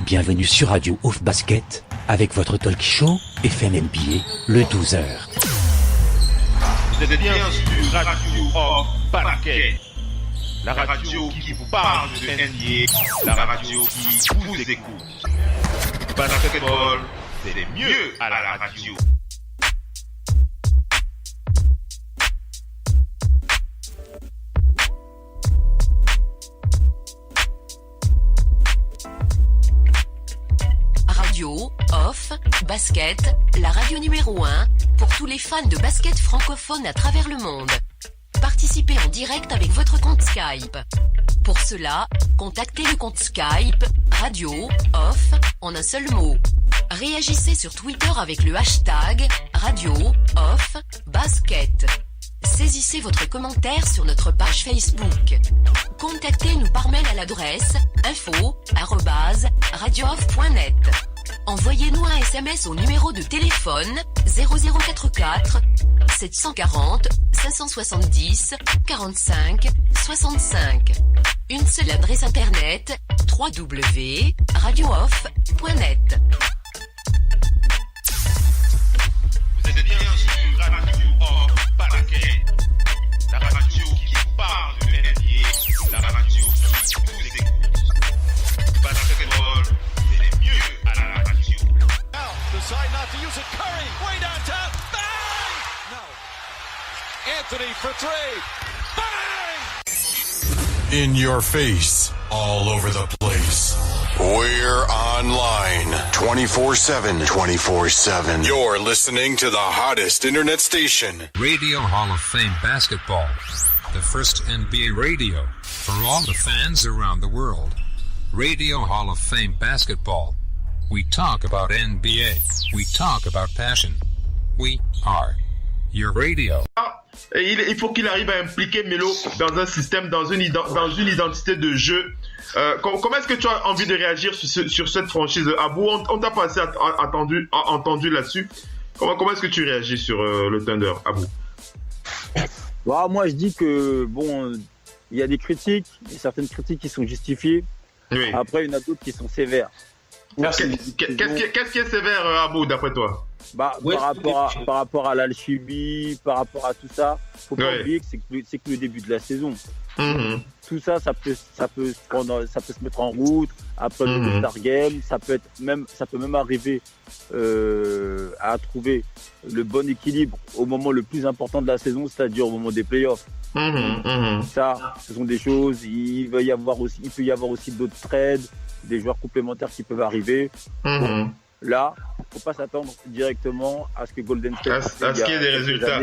Bienvenue sur Radio Off Basket, avec votre talk show FM NBA, le 12h. Vous êtes bien sur Radio Off Basket, la radio qui vous parle de NBA, la radio qui vous écoute. Basketball, c'est mieux à la radio. Radio Off Basket, la radio numéro 1 pour tous les fans de basket francophone à travers le monde. Participez en direct avec votre compte Skype. Pour cela, contactez le compte Skype Radio Off en un seul mot. Réagissez sur Twitter avec le hashtag Radio Off Basket. Saisissez votre commentaire sur notre page Facebook. Contactez-nous par mail à l'adresse info@radiooff.net. Envoyez-nous un SMS au numéro de téléphone 0044 740 570 45 65. Une seule adresse internet www.radiooff.net. Vous êtes bien sur Radio Off Basket, la radio qui vous parle de NBA, la radio qui vous écoute. Basketball, c'est mieux à la radio. Now, decide not to use it. Curry, way downtown. Bang! No. Anthony for three. Bang! In your face, all over the place. We're online 24/7. 24/7. You're listening to the hottest internet station. Radio Hall of Fame Basketball. The first NBA radio for all the fans around the world. Radio Hall of Fame Basketball. We talk about NBA. We talk about passion. We are your radio. Et il faut qu'il arrive à impliquer Melo dans un système, dans une identité de jeu. Comment est-ce que tu as envie de réagir sur cette franchise, Abou? On t'a pas assez entendu là-dessus. Comment est-ce que tu réagis sur le Thunder, Abou? Bah, moi, je dis que, bon, il y a des critiques, certaines critiques qui sont justifiées. Oui. Après, il y en a d'autres qui sont sévères. Qu'est-ce qui est sévère, Abou, d'après toi? Par rapport à l'alchimie, par rapport à tout ça, faut pas oublier que c'est que le début de la saison. Mm-hmm. Tout ça, ça peut se mettre en route. Après le Star Game, ça peut même arriver à trouver le bon équilibre au moment le plus important de la saison, c'est-à-dire au moment des playoffs. Ça, ce sont des choses. Il peut y avoir aussi d'autres trades, des joueurs complémentaires qui peuvent arriver. Bon, là, faut pas s'attendre directement à ce que Golden State à ce qu'il y ait des résultats,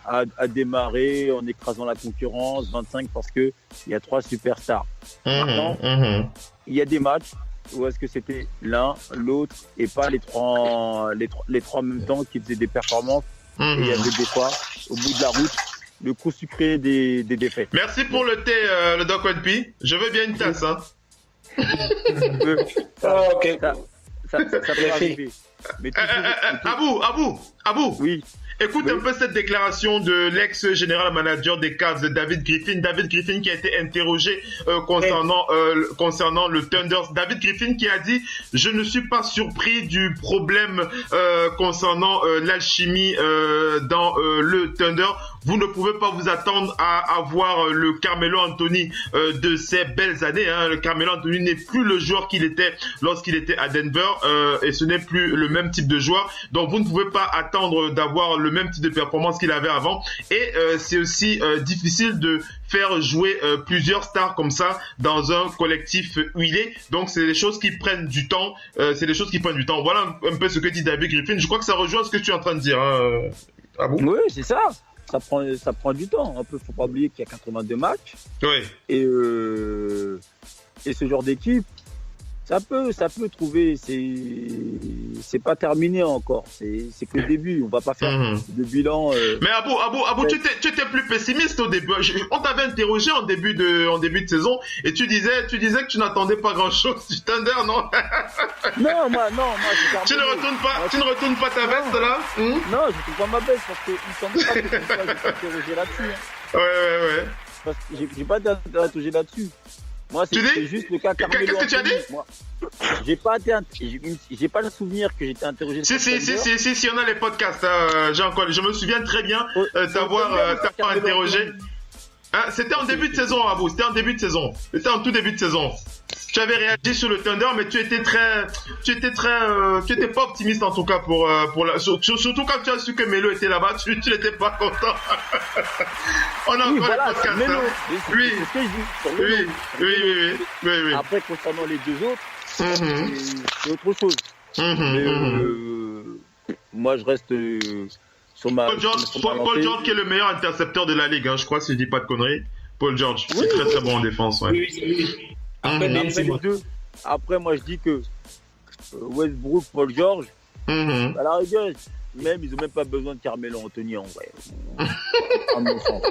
à démarrer en écrasant la concurrence 25 parce que il y a 3 superstars. Maintenant, il y a des matchs où est-ce que c'était l'un, l'autre et pas les trois en même temps qui faisaient des performances. Et il y avait des fois au bout de la route le coup sucré des défaites. Merci pour le thé, le Doc P. Je veux bien une tasse, hein. Ok. Ça peut arriver. Mais Abou. Oui. Écoute un peu cette déclaration de l'ex-général manager des Cavs, David Griffin. David Griffin qui a été interrogé concernant le Thunder. David Griffin qui a dit « Je ne suis pas surpris du problème concernant l'alchimie dans le Thunder. Vous ne pouvez pas vous attendre à avoir le Carmelo Anthony de ces belles années. Hein. Le Carmelo Anthony n'est plus le joueur qu'il était lorsqu'il était à Denver et ce n'est plus le même type de joueur. Donc vous ne pouvez pas attendre d'avoir le même type de performance qu'il avait avant. Et c'est aussi difficile de faire jouer plusieurs stars comme ça dans un collectif huilé. Donc c'est des choses qui prennent du temps. Voilà un peu ce que dit David Griffin. Je crois que ça rejoint ce que tu es en train de dire. Hein. Ah bon? Oui, c'est ça. Ça prend du temps. Un peu, faut pas oublier qu'il y a 82 matchs. Oui. Et ce genre d'équipe, ça peut trouver. C'est pas terminé encore. C'est que le début. On va pas faire de bilan. Mais Abou, tu étais plus pessimiste au début. On t'avait interrogé en début de saison et tu disais que tu n'attendais pas grand-chose du Thunder, non? Non, moi. Tu ne retournes pas ta veste là? Non, je retourne pas ma veste parce qu'il me semble pas que je sois interrogé là-dessus. Hein. Ouais. Parce que j'ai pas d'interrogé là-dessus. Moi, c'est juste le cas Carmelo. Qu'est-ce que tu as dit? Moi, j'ai pas le souvenir que j'étais interrogé. Si, on a les podcasts. Je me souviens très bien t'avoir interrogé. Hein, c'était en début de saison, Abou. C'était en tout début de saison. Tu avais réagi sur le Thunder, mais tu étais pas optimiste en tout cas surtout quand tu as su que Melo était là-bas, tu n'étais pas content. On a encore les podcasts. Melo, oui. C'est ce que je dis. Oui. Après, concernant les deux autres, c'est autre chose. Moi, je reste sur ma. Paul George qui est le meilleur intercepteur de la ligue, hein, je crois, si je dis pas de conneries. Paul George, c'est très très bon en défense. Ouais. Oui. Après, moi, je dis que Westbrook, Paul George, à la rigueur, même, ils ont même pas besoin de Carmelo Anthony en vrai. À mon sens.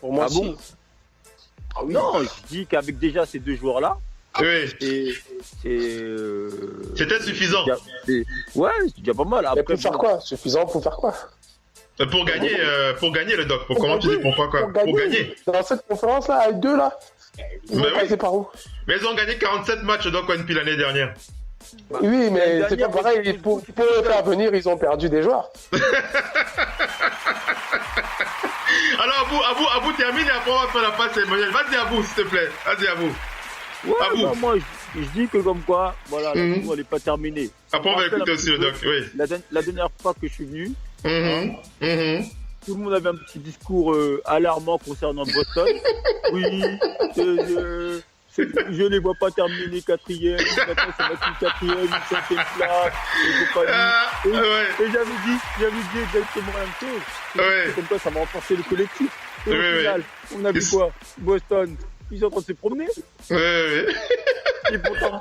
Pour moi, bon? Non, je dis qu'avec déjà ces deux joueurs-là, c'était suffisant. C'est déjà pas mal. Après, pour faire quoi? Suffisant pour faire quoi? Pour gagner le doc. Comment tu dis pourquoi quoi? Pour gagner. Dans cette conférence-là, avec deux là, ils vont passer par où? Mais ils ont gagné 47 matchs doc depuis l'année dernière. Oui, mais c'est pas pareil. Pour le faire venir, ils ont perdu des joueurs. Alors, Abou termine et après on va faire la passe à Emmanuel. Vas-y, Abou, s'il te plaît. Vas-y, Abou. Ouais, moi, je dis que comme quoi, voilà, la saison, elle n'est pas terminée. Après, on va écouter aussi le doc, oui. La dernière fois que je suis venu, tout le monde avait un petit discours alarmant concernant Boston. Oui, je les vois pas terminer quatrième. Maintenant, ça va être une quatrième, une cinquième place. Et j'avais dit exactement la même chose. C'est comme ça, ça va renforcer le collectif. Et au final, on a vu quoi? Boston, ils sont en train de se promener. Et pourtant,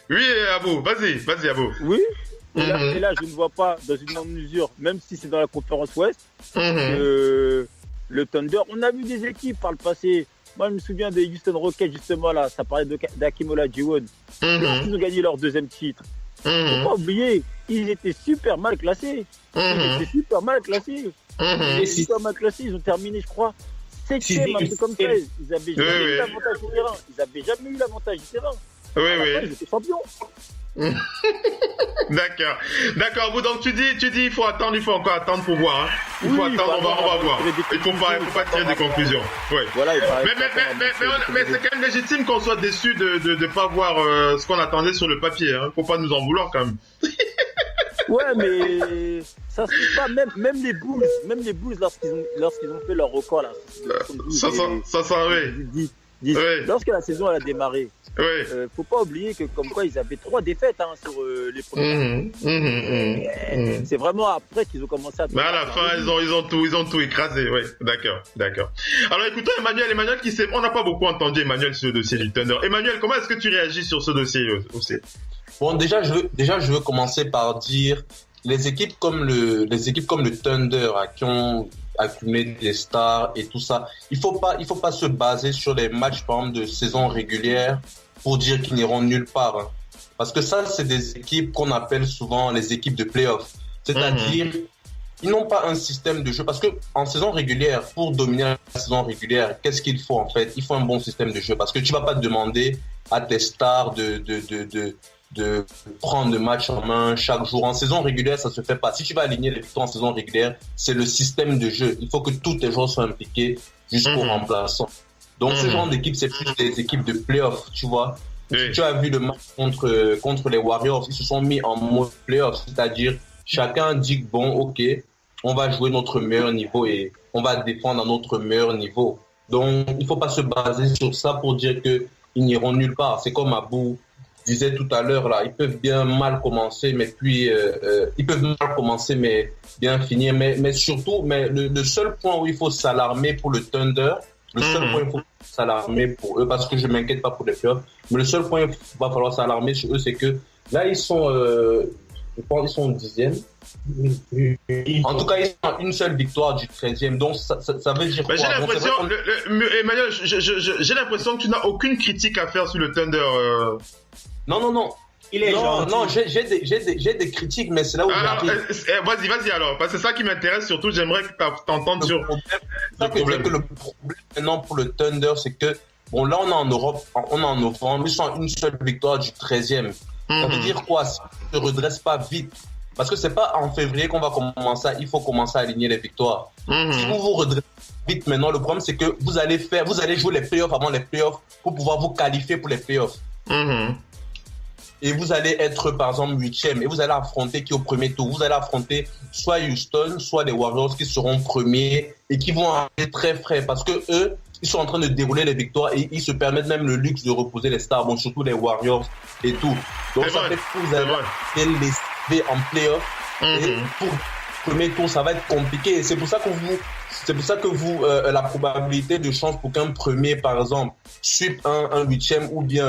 Oui, Abou, vas-y, Abou. Oui. Et là, je ne vois pas, dans une grande mesure, même si c'est dans la conférence Ouest, le Thunder, on a vu des équipes par le passé. Moi, je me souviens des Houston Rockets, justement, là, ça parlait d'Hakeem Olajuwon. Ils ont gagné leur deuxième titre. Faut pas oublier, ils étaient super mal classés. Ils ont terminé, je crois, 7e, un truc comme ça. Ils avaient jamais eu l'avantage du terrain. Ils étaient champions. D'accord, vous donc tu dis il faut encore attendre pour voir. On va voir. Il faut pas tirer des conclusions. Ouais. Voilà, mais c'est quand même légitime qu'on soit déçu de pas voir ce qu'on attendait sur le papier. Hein. Faut pas nous en vouloir quand même. Ouais, mais ça se fait pas. Même les Bulls, lorsqu'ils ont fait leur record là. Lorsque la saison elle a démarré, faut pas oublier que comme quoi ils avaient 3 défaites sur les premiers. C'est vraiment après qu'ils ont commencé à. Mais à la fin, ils ont tout écrasé. Ouais, d'accord. Alors écoutons Emmanuel on n'a pas beaucoup entendu Emmanuel sur le dossier du Thunder. Emmanuel, comment est-ce que tu réagis sur ce dossier aussi? Bon, déjà je veux commencer par dire les équipes comme le Thunder qui ont accumulé des stars et tout ça, il faut pas se baser sur les matchs par exemple de saison régulière pour dire qu'ils n'iront nulle part. Hein. Parce que ça, c'est des équipes qu'on appelle souvent les équipes de play-off. C'est-à-dire, ils n'ont pas un système de jeu. Parce que en saison régulière, pour dominer la saison régulière, qu'est-ce qu'il faut en fait? Il faut un bon système de jeu. Parce que tu vas pas demander à tes stars de prendre le match en main chaque jour. En saison régulière, ça se fait pas. Si tu vas aligner les victoires en saison régulière, c'est le système de jeu. Il faut que tous tes joueurs soient impliqués jusqu'au remplaçant. Donc, ce genre d'équipe, c'est plus des équipes de play-off, tu vois. Si tu as vu le match contre les Warriors, ils se sont mis en mode play-off. C'est-à-dire, chacun dit que bon, ok, on va jouer notre meilleur niveau et on va défendre à notre meilleur niveau. Donc, il faut pas se baser sur ça pour dire que ils n'iront nulle part. C'est comme Abou disait tout à l'heure là, ils peuvent bien mal commencer, mais puis bien finir. Mais surtout, le seul point où il faut s'alarmer pour le Thunder, le seul point où il faut s'alarmer pour eux, parce que je m'inquiète pas pour les playoffs, mais le seul point où il va falloir s'alarmer sur eux, c'est que là ils sont, je pense qu'ils sont 10e. En tout cas, ils ont une seule victoire du 13e. Donc, ça veut dire quoi? J'ai l'impression, Emmanuel, j'ai l'impression que tu n'as aucune critique à faire sur le Thunder. Non. Il est gentil. Non, j'ai des critiques, mais c'est là où vas-y alors, parce que c'est ça qui m'intéresse surtout. J'aimerais que t'entendes sur le problème. Le problème maintenant pour le Thunder, c'est que bon, là on est en Europe, on est en novembre, ils sont à une seule victoire du 13e. Ça veut dire quoi? Si on ne se redresse pas vite, parce que c'est pas en février qu'on va commencer, il faut commencer à aligner les victoires. Si vous vous redressez vite maintenant, le problème c'est que vous allez jouer les playoffs avant les playoffs pour pouvoir vous qualifier pour les playoffs. Et vous allez être par exemple 8e et vous allez affronter qui au premier tour? Vous allez affronter soit Houston, soit les Warriors qui seront premiers et qui vont arriver très frais parce que eux, ils sont en train de dérouler les victoires et ils se permettent même le luxe de reposer les stars, bon, surtout les Warriors et tout. Donc ça fait que vous allez les suivre en playoff et pour le premier tour, ça va être compliqué. Et c'est pour ça que vous, la probabilité de chance pour qu'un premier, par exemple, suive un 8e ou bien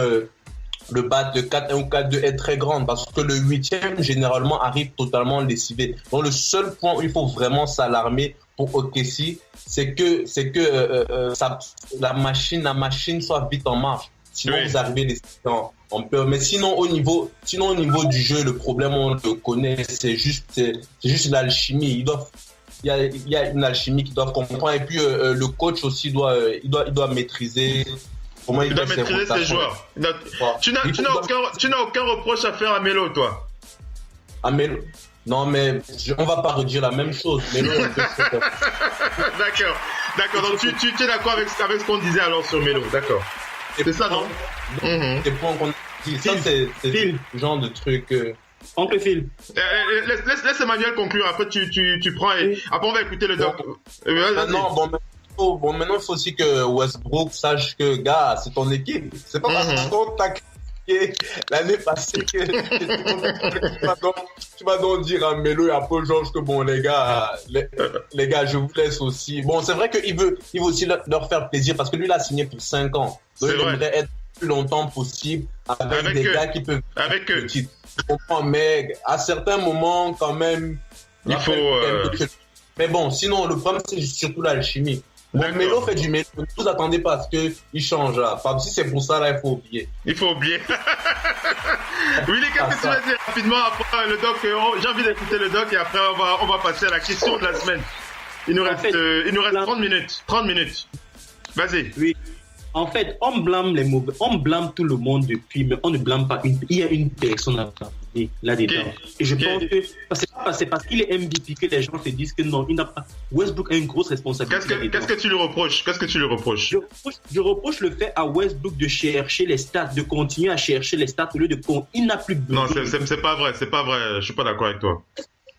le bat de 4-1 ou 4-2 est très grande parce que le 8e généralement arrive totalement lessivé. Donc le seul point où il faut vraiment s'alarmer pour OKC, c'est que la machine soit vite en marche. Sinon vous arrivez lessivé en peur. Mais sinon au niveau du jeu, le problème on le connaît, c'est juste l'alchimie. Il y a une alchimie qu'ils doivent comprendre et puis le coach aussi doit maîtriser. Comment il doit maîtriser ses joueurs. Tu n'as aucun reproche à faire à Melo, toi? À Melo? Non, mais on va pas redire la même chose. Melo, D'accord. Donc tu es d'accord avec ce qu'on disait alors sur Melo, d'accord. C'est ça, non? Des points qu'on dit. Ça, c'est le genre de truc. Oncle Phil. Laisse Emmanuel conclure. Après, tu prends et après on va écouter le doc. Bon, maintenant, il faut aussi que Westbrook sache que, gars, c'est ton équipe. C'est pas parce qu'on t'a critiqué l'année passée que tu vas donc dire à Melo et à Paul George que, bon, les gars, je vous laisse aussi. Bon, c'est vrai qu'il veut aussi leur faire plaisir parce que lui, il a signé pour 5 ans. Donc, il aimerait être le plus longtemps possible avec des gars qui peuvent... Avec eux. Je comprends, mais à certains moments, quand même... Il faut... Mais bon, sinon, le problème, c'est surtout l'alchimie. Bon, Melo fait du Melo. Ne vous attendez pas à ce qu'il change. Si c'est pour ça, là, il faut oublier. Willy, qu'est-ce que tu vas dire rapidement après le doc? J'ai envie d'écouter le doc et après, on va passer à la question de la semaine. Il nous reste 30 minutes. 30 minutes. Vas-y. Oui. En fait, on blâme les mauvais, on blâme tout le monde depuis, mais on ne blâme pas il y a une personne à blâmer là-dedans. Et je pense que c'est parce qu'il est MVP que les gens se disent que non, il n'a pas. Westbrook a une grosse responsabilité. Qu'est-ce que tu lui reproches? Je reproche le fait à Westbrook de chercher les stats, de continuer à chercher les stats au lieu de il n'a plus besoin. Non, c'est pas vrai. Je suis pas d'accord avec toi.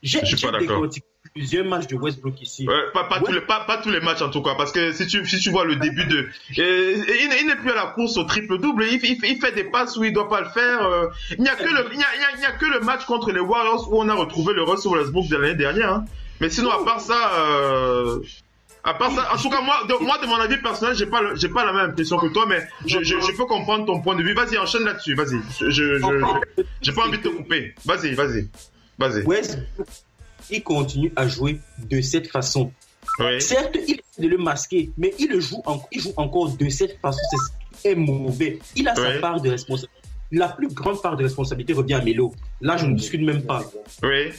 Je suis pas d'accord. Plusieurs matchs de Westbrook ici. Pas tous les matchs en tout cas, parce que si tu vois le début de... il n'est plus à la course au triple-double, il fait des passes où il ne doit pas le faire. Il n'y a que le match contre les Warriors où on a retrouvé le Russell Westbrook de l'année dernière. Hein. Mais sinon, à part ça, en tout cas, moi, de mon avis personnel, j'ai pas la même impression que toi, mais je peux comprendre ton point de vue. Vas-y, enchaîne là-dessus, vas-y. J'ai pas envie de te couper. Vas-y. Westbrook, il continue à jouer de cette façon. Oui. Certes, il essaie de le masquer, mais il joue encore de cette façon. C'est mauvais. Il a sa part de responsabilité. La plus grande part de responsabilité revient à Melo. Là, je ne discute même pas. Oui.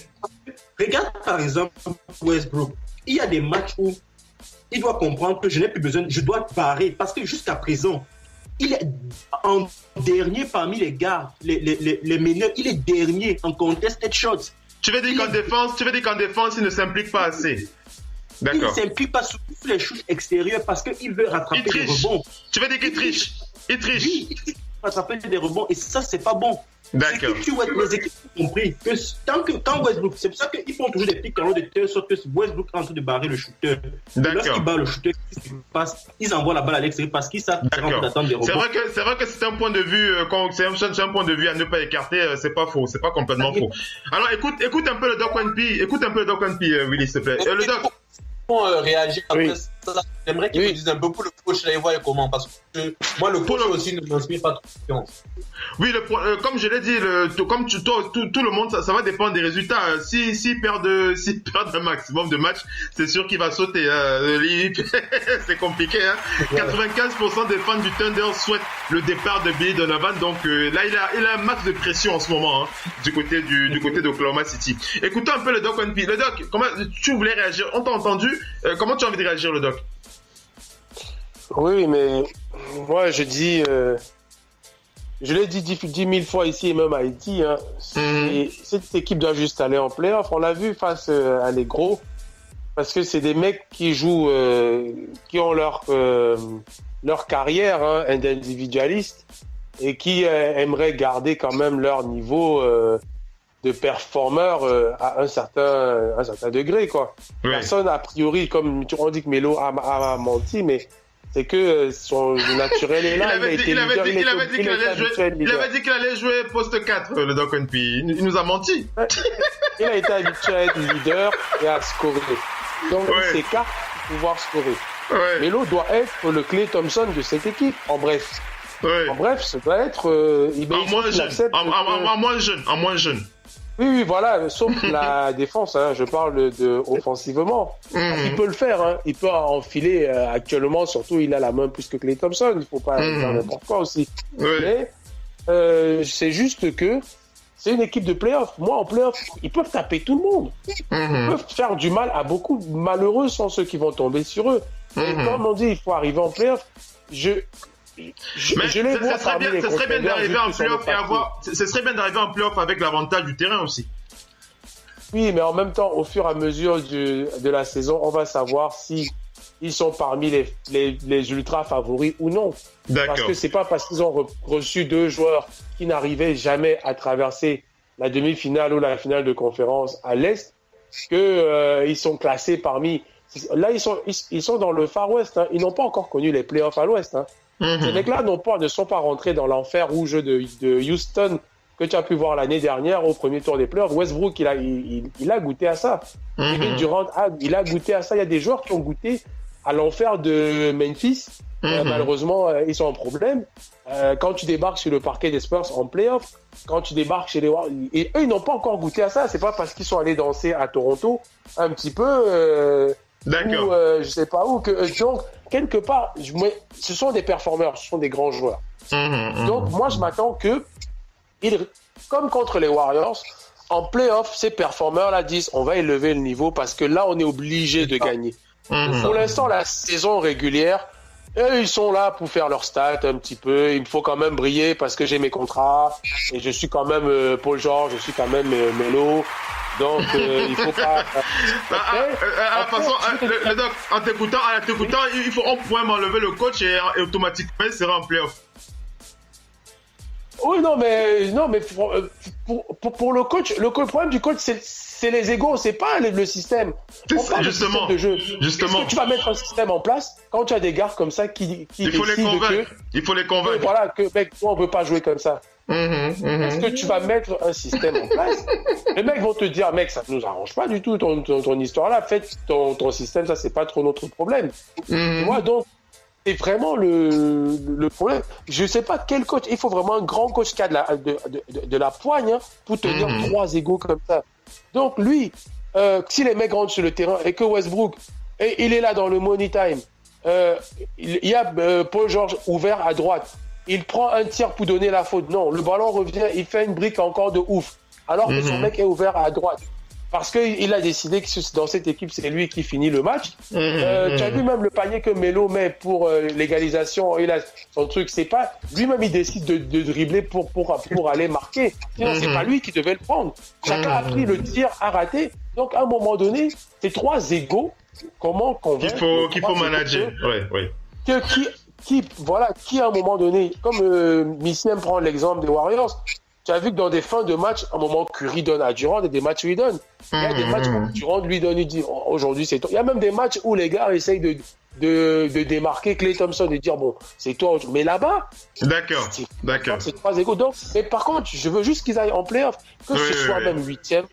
Regarde par exemple Westbrook. Il y a des matchs où il doit comprendre que je n'ai plus besoin, je dois parer parce que jusqu'à présent, il est en dernier parmi les gars, les meneurs. Il est dernier en contested shots. Tu veux dire qu'en défense, il ne s'implique pas assez. D'accord. Il ne s'implique pas sur les shoots extérieurs parce qu'il veut rattraper des rebonds. Tu veux dire qu'il triche? Il triche. Oui, il triche pour rattraper des rebonds et ça, c'est pas bon. D'accord. Les équipes ont compris que quand Westbrook, c'est pour ça qu'ils font toujours des pics de telle sorte que Westbrook est en train de barrer le shooter. Lorsqu'il barre le shooter, ils envoient la balle à l'extérieur parce qu'ils savent d'attendre des rebonds. C'est vrai que c'est un point de vue, c'est un point de vue à ne pas écarter, c'est pas faux, c'est pas complètement faux. Alors écoute un peu le Doc 1P, Willy, s'il te plaît. Le Doc. Réagir après ça. j'aimerais qu'il me dise un peu pour le coach, là, il voit comment, parce que moi, le coach aussi ne m'inspire pas trop confiance. Oui, comme je l'ai dit, comme tout le monde, ça va dépendre des résultats. S'il perd un maximum de matchs, c'est sûr qu'il va sauter. C'est compliqué. 95% des fans du Thunder souhaitent le départ de Billy Donovan. Donc là, il a un max de pression en ce moment du côté d'Oklahoma City. Écoutons un peu le Doc NP. Le Doc, comment tu voulais réagir? On t'a entendu. Comment tu as envie de réagir, le Doc? Oui, mais moi, je dis... je l'ai dit 10 000 fois ici et même à Haïti, cette équipe doit juste aller en play-off. On l'a vu face à les gros, parce que c'est des mecs qui jouent, qui ont leur carrière individualiste et qui aimeraient garder quand même leur niveau de performeur à un certain degré, quoi. Oui. Personne, a priori, comme on dit que Melo a menti, mais c'est que son naturel est là. Il avait dit qu'il allait jouer poste 4, le Doc NP. Il nous a menti. Il a été habitué à être leader et à scorer. Donc, il s'écarte pour pouvoir scorer. Ouais. Melo doit être le Klay Thompson de cette équipe. En bref. Ouais. En bref, ça doit être... En moins jeune. Oui, voilà, sauf la défense, je parle offensivement. Il peut le faire, il peut enfiler actuellement, surtout il a la main plus que Klay Thompson, il faut pas faire n'importe quoi aussi. Mais c'est juste que c'est une équipe de play-off. Moi, en play-off, ils peuvent taper tout le monde. Ils peuvent faire du mal à beaucoup. Malheureux sont ceux qui vont tomber sur eux. Et comme on dit, il faut arriver en play-off. Ce serait bien d'arriver en play-off avec l'avantage du terrain aussi. Oui, mais en même temps, au fur et à mesure de la saison, on va savoir si ils sont parmi les ultra favoris ou non. D'accord. Parce que c'est pas parce qu'ils ont reçu 2 joueurs qui n'arrivaient jamais à traverser la demi-finale ou la finale de conférence à l'Est que ils sont classés parmi. Là, ils sont dans le Far West. Ils n'ont pas encore connu les playoffs à l'Ouest. Ces mecs-là ne sont pas rentrés dans l'enfer rouge de Houston que tu as pu voir l'année dernière au premier tour des playoffs. Westbrook, il a goûté à ça. Kevin Durant, il a goûté à ça. Il y a des joueurs qui ont goûté à l'enfer de Memphis. Malheureusement, ils sont en problème. Quand tu débarques sur le parquet des Spurs en playoffs, quand tu débarques chez les Warriors, et eux, ils n'ont pas encore goûté à ça. C'est pas parce qu'ils sont allés danser à Toronto un petit peu... D'accord. Ou je sais pas où donc quelque part ce sont des performeurs, ce sont des grands joueurs. Donc moi je m'attends que comme contre les Warriors en play-off, ces performeurs là disent on va élever le niveau parce que là on est obligé de gagner. Pour l'instant la saison régulière, eux ils sont là pour faire leur stats un petit peu, il me faut quand même briller parce que j'ai mes contrats et je suis quand même Paul George, je suis quand même Melo. Donc, il faut pas... le Doc, en t'écoutant, on pourrait m'enlever le coach et automatiquement, il sera en play-off. Oui, non, mais pour le coach, le problème du coach, c'est les égos, c'est pas le système. Justement. De jeu. Justement. Est-ce que tu vas mettre un système en place quand tu as des gars comme ça qui il faut les convaincre. Il faut les convaincre. Voilà, que mec, on veut pas jouer comme ça. Est-ce que tu vas mettre un système en place? Les mecs vont te dire, mec, ça ne nous arrange pas du tout ton histoire là. Faites ton système, ça c'est pas trop notre problème. Tu vois, donc c'est vraiment le problème. Je sais pas quel coach. Il faut vraiment un grand coach qui a de la poigne pour tenir 3 égos comme ça. Donc lui, si les mecs rentrent sur le terrain et que Westbrook, il est là dans le money time, il y a Paul George ouvert à droite. Il prend un tir pour donner la faute. Non, le ballon revient, il fait une brique encore de ouf. Alors que son mec est ouvert à droite. Parce qu'il a décidé que dans cette équipe, c'est lui qui finit le match. Tu as vu même le panier que Melo met pour l'égalisation. Il a son truc, c'est pas... Lui-même, il décide de dribbler pour aller marquer. Sinon, c'est pas lui qui devait le prendre. Chacun a pris le tir, a raté. Donc, à un moment donné, ces 3 égos, comment convaincre... Qu'il faut manager. Oui. Qui à un moment donné, comme Missy aime prendre l'exemple des Warriors, tu as vu que dans des fins de match, à un moment, Curry donne à Durant et des matchs où il donne. Il y a des matchs où Durant lui donne, il dit aujourd'hui c'est toi. Il y a même des matchs où les gars essayent de démarquer Klay Thompson et dire bon, c'est toi. Mais là-bas, d'accord. C'est 3 égos. Donc, mais par contre, je veux juste qu'ils aillent en playoff, que ce soit même 8e,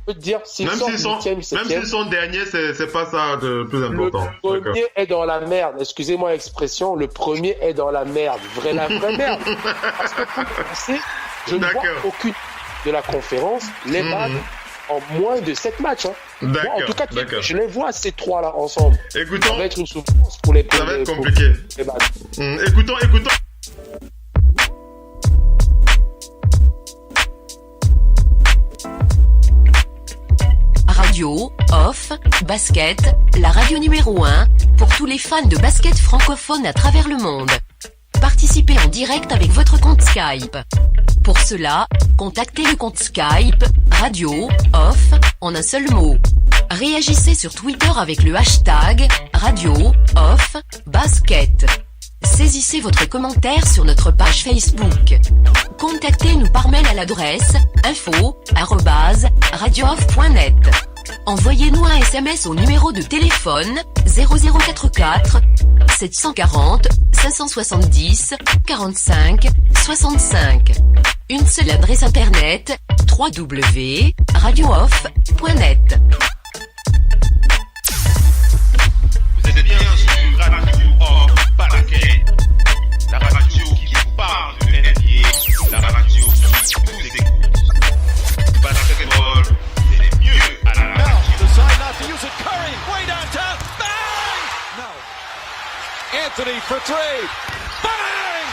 peux te dire, s'ils sont 8e, 7e. Même s'ils sont derniers, c'est pas ça de plus important. Le premier est dans la merde. Excusez-moi l'expression, le premier est dans la merde. La vraie merde. Parce que pour commencer, je ne vois aucune de la conférence les battre en moins de 7 matchs. Hein. Moi, en tout cas, je les vois ces trois-là ensemble. Écoutons. Ça va être une souffrance pour les Ça va être compliqué. Écoutons. Radio, off, basket, la radio numéro 1 pour tous les fans de basket francophone à travers le monde. Participez en direct avec votre compte Skype. Pour cela, contactez le compte Skype Radio, off, en un seul mot. Réagissez sur Twitter avec le hashtag Radio, off, basket. Saisissez votre commentaire sur notre page Facebook. Contactez-nous par mail à l'adresse info@radiooff.net. Envoyez-nous un SMS au numéro de téléphone 0044 740 570 45 65. Une seule adresse internet www.radiooff.net. Vous êtes bien sur Radio Off Basket, la radio qui vous parle de NBA, la radio qui vous écoute. Basketball, c'est le mieux à la radio. Now, decide not to use it. Curry, way downtown. Bang! No. Anthony for three. Bang!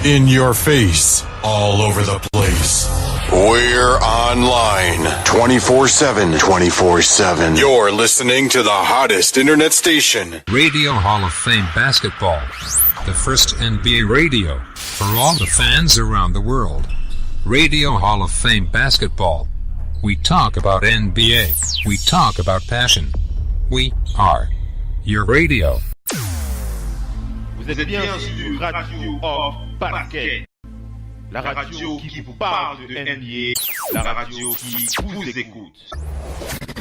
In your face, all over the place. We're online 24/7. 24/7. You're listening to the hottest internet station. Radio Hall of Fame Basketball. The first NBA radio for all the fans around the world. Radio Hall of Fame Basketball. We talk about NBA. We talk about passion. We are your radio. Vous êtes bien sur Radio Off Basket, la radio qui vous parle de NBA, la radio qui vous écoute.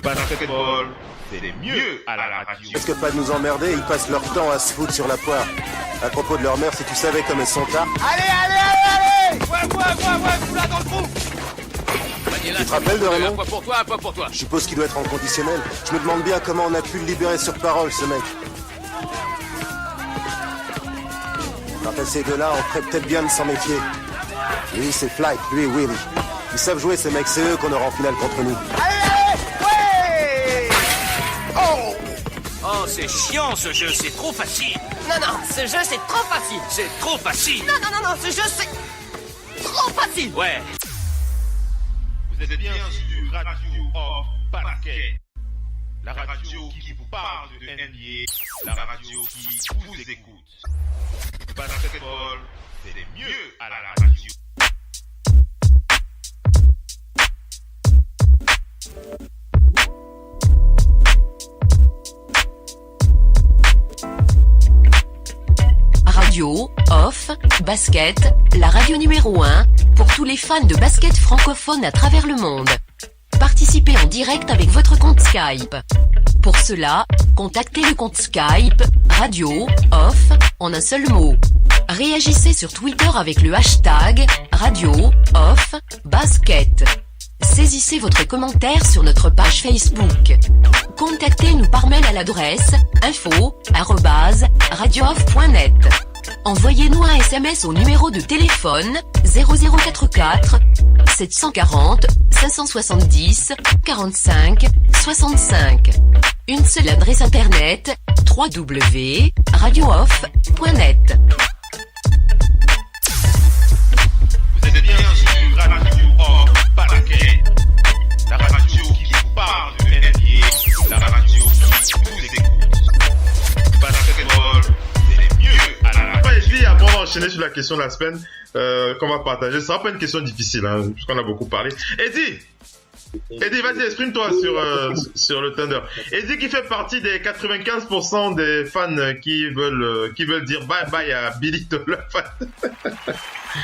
Basketball, c'est le mieux à la radio. Risque pas de nous emmerder, ils passent leur temps à se foutre sur la poire. À propos de leur mère, si tu savais comme elles sont tard. Allez! Ouais, vous là dans le trou. Tu te rappelles de Raymond? Un point pour toi. Je suppose qu'il doit être en conditionnel. Je me demande bien comment on a pu le libérer sur parole, ce mec. Quant à ces deux-là, on ferait peut-être bien de s'en méfier. Lui, c'est Flight, lui, Willy. Ils savent jouer, ces mecs, c'est eux qu'on aura en finale contre nous. Allez! Ouais! Oh, c'est chiant ce jeu, c'est trop facile. Non, ce jeu c'est trop facile. C'est trop facile. Non, ce jeu c'est trop facile. Ouais. Vous êtes bien sur Radio Off Basket, la radio qui vous parle de NBA, la radio qui vous écoute. Basketball, c'est le mieux à la radio. Radio, off, basket, la radio numéro 1 pour tous les fans de basket francophone à travers le monde. Participez en direct avec votre compte Skype. Pour cela, contactez le compte Skype Radio, off, en un seul mot. Réagissez sur Twitter avec le hashtag Radio, off, basket. Saisissez votre commentaire sur notre page Facebook. Contactez-nous par mail à l'adresse info@radiooff.net. Envoyez-nous un SMS au numéro de téléphone 0044 740 570 45 65. Une seule adresse internet www.radiooff.net. Vous êtes bien sur Radio Off Basket, la radio qui vous parle de NBA, la radio qui vous écoute. Basketball, c'est le mieux à la radio. Et puis après on va enchaîner sur la question de la semaine qu'on va partager. Ce sera pas une question difficile, puisqu'on a beaucoup parlé. Eddie, vas-y, exprime-toi sur le Thunder. Eddie qui fait partie des 95% des fans qui veulent dire bye bye à Billy Donovan.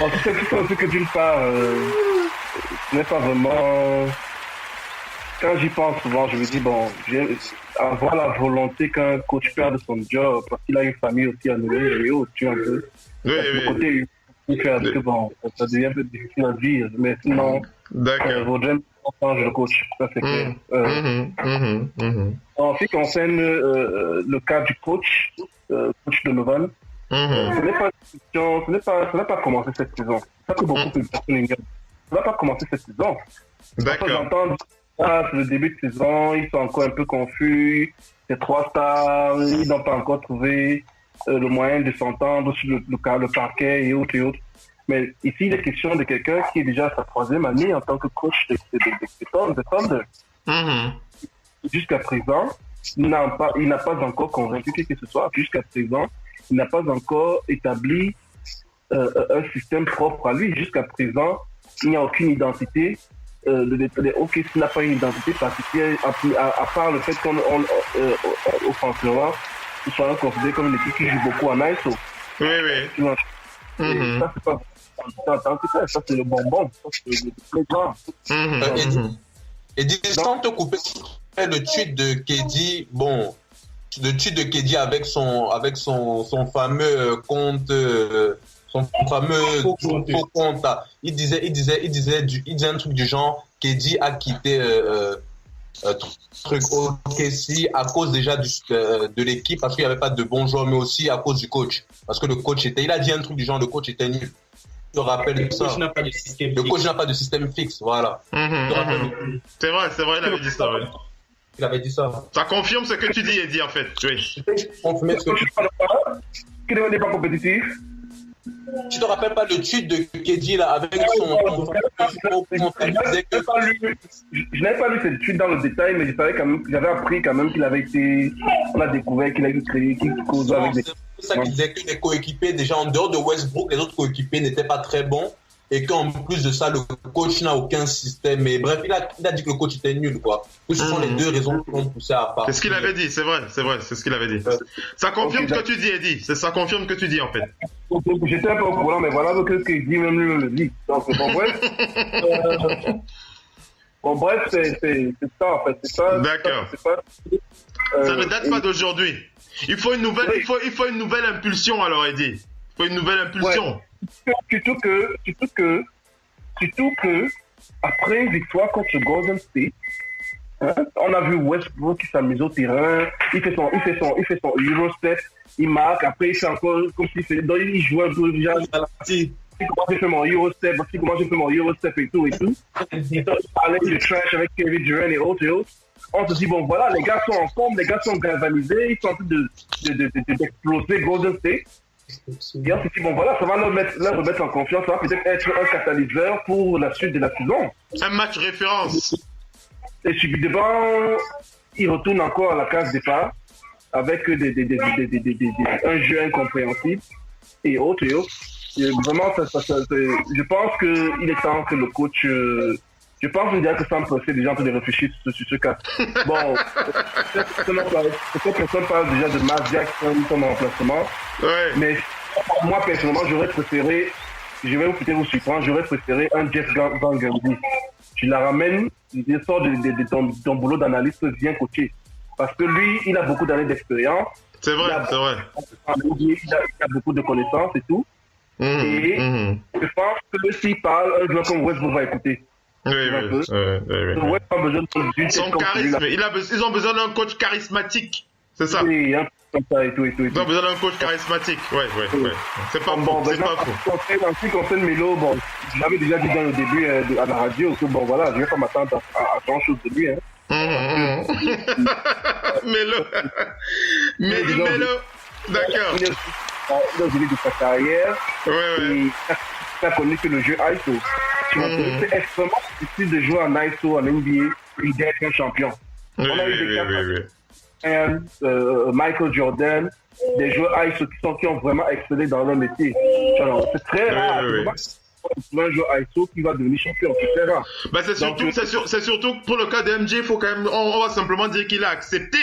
En tout cas, ce que d'une part, ce n'est pas vraiment. Quand j'y pense souvent, je me dis, avoir la volonté qu'un coach perde son job, parce qu'il a une famille aussi à nourrir et autres, tu vois un peu. Côté, il fait que ça devient un peu difficile à dire, mais sinon, vos change le coach, ça c'est clair. En ce qui concerne le cas du coach Donovan, ce n'a pas commencé cette saison. Ça que beaucoup de personnes ignorent. Ça n'a pas commencé cette saison. D'accord. J'entends, c'est le début de saison, ils sont encore un peu confus, c'est 3 stars, ils n'ont pas encore trouvé le moyen de s'entendre sur le parquet et autres et autres. Mais ici, il est question de quelqu'un qui est déjà à sa 3e année en tant que coach de Thunder. Jusqu'à présent, il n'a pas encore convaincu qui que ce soit. Jusqu'à présent, il n'a pas encore établi un système propre à lui. Jusqu'à présent, il n'y a aucune identité. OKC n'a pas une identité particulière, à part le fait qu'offensivement, nous soyons considérés comme une équipe qui joue beaucoup en ISO. Oui. Ça, c'est pas ça, c'est le bonbon. Ça, c'est le playground. Et dis, sans te couper, le tweet de KD, le tweet de KD avec son fameux compte, son fameux faux compte, il disait un truc du genre, KD a quitté truc OKC à cause déjà de l'équipe, parce qu'il n'y avait pas de bons joueurs, mais aussi à cause du coach, parce que le coach il a dit un truc du genre, le coach était nul. Je te rappelle ça. Le coach n'a pas de système fixe, voilà. C'est vrai, il avait dit ça. Ouais. Il avait dit ça. Ça confirme ce que tu dis, Eddie, en fait. Oui. Confirmer ce que tu qu'il n'est pas compétitif. Tu te rappelles pas le tweet de Keddy là avec son Je n'avais pas lu ce tweet dans le détail, mais je savais quand même, j'avais appris quand même qu'il avait été, on a découvert qu'il a été créé, qu'il causait avec des. C'est ça qu'il disait que les coéquipiers, déjà en dehors de Westbrook, les autres coéquipiers n'étaient pas très bons. Et qu'en plus de ça, le coach n'a aucun système. Mais bref, il a dit que le coach était nul, quoi. Ce sont les deux raisons qui l'ont poussé à part. C'est ce qu'il avait dit, c'est vrai, c'est ce qu'il avait dit. Ça confirme ce que tu dis, Eddie. Ça confirme ce que tu dis, en fait. J'étais un peu au courant, mais voilà ce qu'il dit, même lui le dit. Donc, bref, c'est ça, en fait. C'est ça. D'accord. Ça ne date pas d'aujourd'hui. Il faut une nouvelle impulsion, alors, Eddie. Il faut une nouvelle impulsion. Ouais. Surtout que après une victoire contre Golden State, on a vu Westbrook qui s'amuse au terrain, il fait son Eurostep, il marque, après il fait encore comme s'il fait, donc il joue un peu déjà à la partie. Comment j'ai fait mon Eurostep, et tout. Il parlait de trash avec Kevin Durant et autres. On se dit, bon voilà, les gars sont en forme, les gars sont galvanisés, ils sont en train d'exploser Golden State. Et on s'est dit, bon voilà, ça va leur remettre en confiance, ça va peut-être être un catalyseur pour la suite de la saison. Un match référence. Et subitement, il retourne encore à la case départ avec un jeu incompréhensible et autres. Et vraiment, je pense qu'il est temps que le coach... je pense que ça me procède déjà en train de réfléchir sur ce cas. Bon, personne parle déjà de Mark Jackson comme remplacement. Ouais. Mais moi, personnellement, j'aurais préféré, je vais peut-être vous surprendre, j'aurais préféré un Jeff Van Gundy. Tu la ramènes, il sort de ton boulot d'analyste bien coaché. Parce que lui, il a beaucoup d'années d'expérience. C'est vrai. Il a beaucoup de connaissances et tout. Je pense que s'il parle, un joueur comme Westbrook va écouter. Oui. Son charisme, ils ont besoin d'un coach charismatique, c'est ça. Oui, comme ça et tout. Ils ont besoin d'un coach charismatique, ouais. C'est pas bon, faux, c'est pas faux. En ce qui concerne Melo, bon, je l'avais déjà dit dans le début à la radio, que bon voilà, je vais pas m'attendre à grand chose de lui. Melo, d'accord. Il est au début de sa carrière. Ouais. Il a connu que le jeu ISO. C'est extrêmement difficile de jouer en ISO en NBA et d'être un champion. On a eu des cas Michael Jordan, des joueurs ISO qui ont vraiment excellé dans leur métier. Alors, c'est très rare. Un joueur ISO qui va devenir champion, c'est très rare. C'est surtout pour le cas de MJ, faut quand même, on va simplement dire qu'il a accepté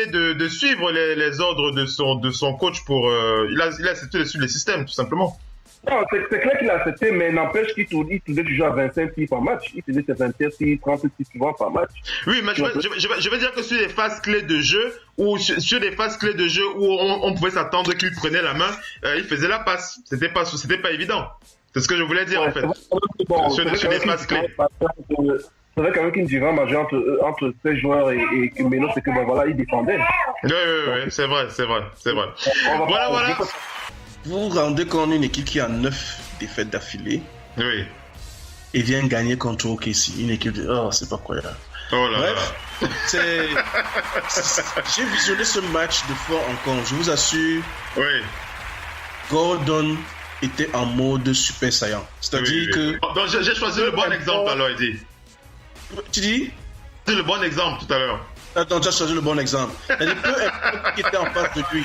de suivre les ordres de son coach pour, il a accepté de suivre les systèmes, tout simplement. Non, c'est clair qu'il a accepté, mais n'empêche qu'il faisait toujours 25 tirs par match. Il faisait ses 27 tirs, 30 tirs souvent par match. Oui, mais je veux dire que sur les phases clés de jeu, ou sur des phases clés de jeu où on pouvait s'attendre qu'il prenait la main, il faisait la passe. C'était pas évident. C'est ce que je voulais dire, en fait. Bon, sur les passes clés. C'est vrai quand même qu'une différence majeure entre ces joueurs et Melo, c'est que ben, voilà, ils défendaient. Oui, c'est vrai. Voilà. Vous vous rendez compte d'une équipe qui a 9 défaites d'affilée. Oui. Et vient gagner contre OKC. Une équipe de... Oh, c'est pas croyable. Oh là Bref, j'ai visionné ce match de fois encore. Je vous assure. Oui. Gordon était en mode super saiyan. C'est-à-dire que... Donc j'ai choisi le bon exemple alors, Eddie. Tu dis? C'est le bon exemple tout à l'heure. Attends, tu as choisi le bon exemple. C'est-à-dire peu importe qui était en face de lui.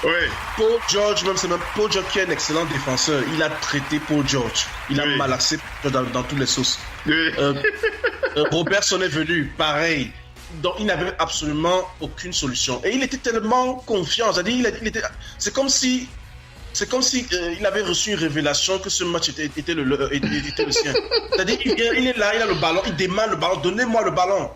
Oui. Paul George, c'est même Paul George qui est un excellent défenseur. Il a traité Paul George. Il a malaxé dans tous les sauces. Oui. Robertson est venu, pareil. Donc il n'avait absolument aucune solution. Et il était tellement confiant. C'est-à-dire, c'est comme si il avait reçu une révélation que ce match était le sien. C'est-à-dire, il est là, il a le ballon, il démarre le ballon. Donnez-moi le ballon.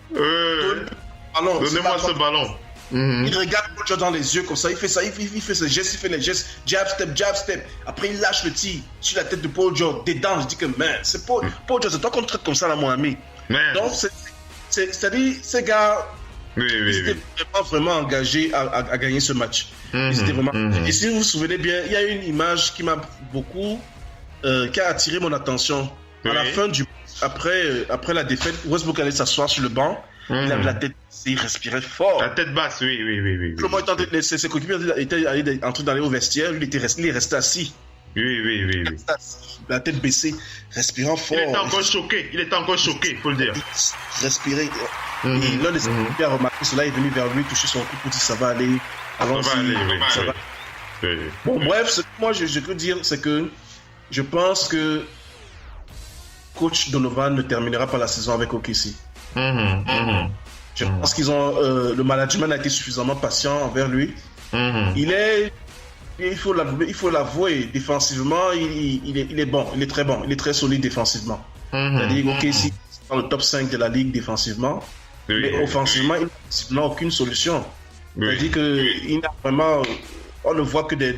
Donnez-moi ce ballon. Il regarde Paul George dans les yeux comme ça, il fait ça, il fait ce geste, il fait les gestes, jab step. Après, il lâche le tir sur la tête de Paul George, dedans. Je dis que, man, c'est Paul George, c'est toi qu'on traite comme ça, là, mon ami. Donc, c'est-à-dire, ces gars, ils étaient vraiment engagés à gagner ce match. Ils étaient vraiment... Et si vous vous souvenez bien, il y a une image qui m'a beaucoup... qui a attiré mon attention. À la fin du... Après la défaite, Westbrook allait s'asseoir sur le banc. Il avait la tête, il respirait fort. La tête basse, oui. Ses coéquipiers étaient en train d'aller au vestiaire, lui, il est resté assis. Oui. La tête baissée, respirant fort. Il était encore choqué, faut le dire. Respirer. Et l'un des coéquipiers a remarqué cela, est venu vers lui, toucher son cou, dit ça va aller. Ça va. Bon, bref, ce que moi je peux dire, c'est que je pense que coach Donovan ne terminera pas la saison avec OKC. Je pense qu'ils ont le management a été suffisamment patient envers lui. Il faut l'avouer, défensivement, il est bon, il est très bon, il est très solide défensivement. C'est-à-dire OKC dans le top 5 de la ligue défensivement, mais offensivement, il n'a aucune solution. C'est-à-dire qu'il n'a vraiment, on ne voit que des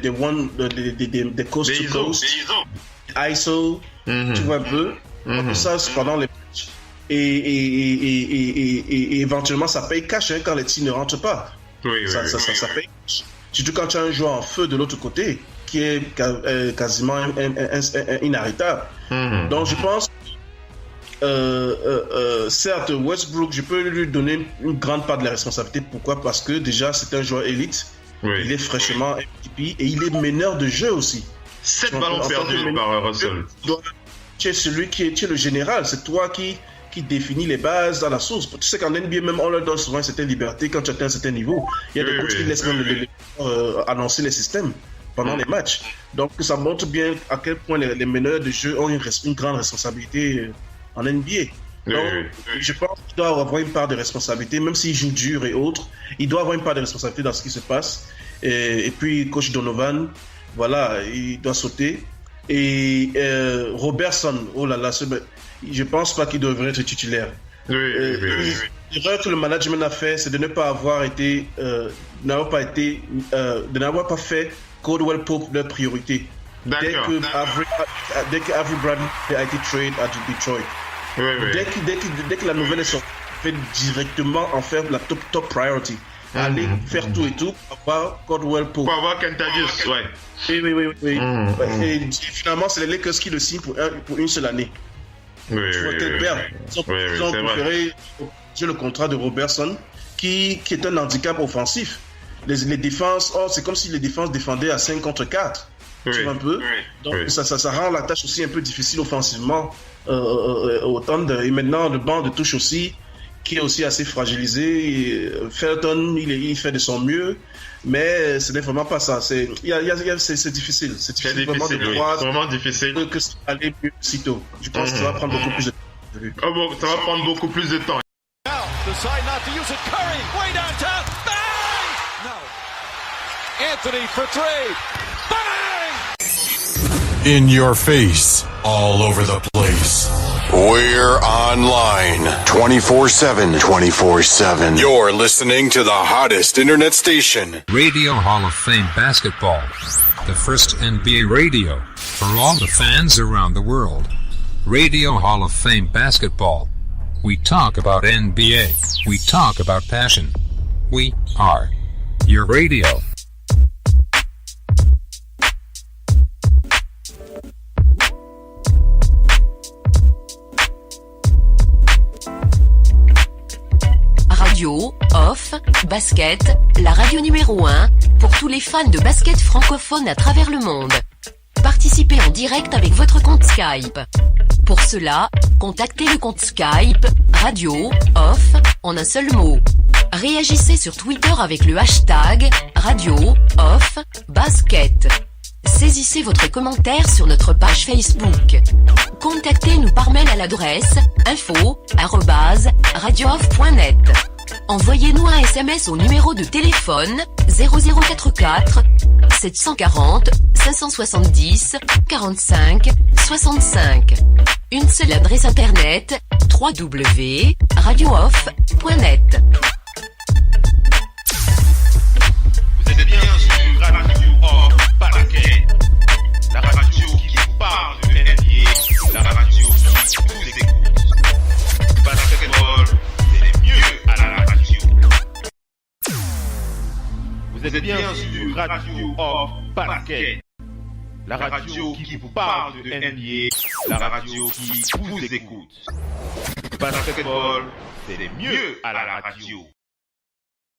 coast to coast, ISO, tu vois un peu, tout ça c'est pendant les matchs. Et éventuellement ça paye cash quand les tirs ne rentrent pas. Ça paye cash. Surtout quand tu as un joueur en feu de l'autre côté qui est quasiment inarrêtable. Donc je pense certes Westbrook, je peux lui donner une grande part de la responsabilité. Pourquoi? Parce que déjà c'est un joueur élite. Il est fraîchement MVP et il est meneur de jeu aussi. 7 ballons perdus par Russell. Tu es celui qui est le général, c'est toi qui définit les bases dans la source. Tu sais qu'en NBA même on leur donne souvent une certaine liberté quand tu atteins un certain niveau. Il y a des coachs qui laissent même annoncer les systèmes pendant les matchs. Donc ça montre bien à quel point les meneurs de jeu ont une grande responsabilité en NBA. Donc je pense qu'il doit avoir une part de responsabilité, même s'il joue dur et autres, il doit avoir une part de responsabilité dans ce qui se passe. Et puis coach Donovan, voilà, il doit sauter. Et Robertson, oh là là, je pense pas qu'il devrait être titulaire. L'erreur que le management a fait, c'est de ne pas avoir été, de n'avoir pas fait Caldwell Pope leur priorité. Dès que Avery Bradley a été trade à Detroit, dès que la nouvelle est sortie, fait directement en faire la top priority. Aller faire tout et tout pour avoir Caldwell Pope. Pour avoir Kentavius, Oui. Et finalement, c'est les Lakers qui le signent pour une seule année. Tu vois quelle perte. Ils ont préféré le contrat de Robertson qui est un handicap offensif. Les défenses, c'est comme si les défenses défendaient à 5 contre 4. Tu vois un peu. Donc ça rend la tâche aussi un peu difficile offensivement au Thunder. Et maintenant, le banc de touche aussi, qui est aussi assez fragilisé. Felton, il fait de son mieux, mais ce n'est vraiment pas ça. C'est difficile. C'est difficile vraiment de croire que ça va aller plus sitôt. Je pense que ça va prendre beaucoup plus de temps. Ça va prendre beaucoup plus de temps. Anthony for three. Bang! In your face, all over the place. We're online 24/7. 24/7. You're listening to the hottest internet station. Radio Hall of Fame Basketball. the first NBA radio for all the fans around the world. Radio Hall of Fame Basketball. We talk about NBA. We talk about passion. We are your radio. Radio, off, basket, la radio numéro 1 pour tous les fans de basket francophone à travers le monde. Participez en direct avec votre compte Skype. Pour cela, contactez le compte Skype Radio Off en un seul mot. Réagissez sur Twitter avec le hashtag Radio Off Basket. Saisissez votre commentaire sur notre page Facebook. Contactez-nous par mail à l'adresse info@radiooff.net. Envoyez-nous un SMS au numéro de téléphone 0044 740 570 45 65. Une seule adresse internet www.radiooff.net. Vous êtes bien sur Radio Off Basket, la radio qui vous parle de NBA, la radio qui vous écoute. Basketball, c'est mieux à la radio. Vous êtes bien sur Radio Off Basket, la radio qui vous parle de NBA, la radio qui vous écoute. Basketball, c'est mieux à la radio.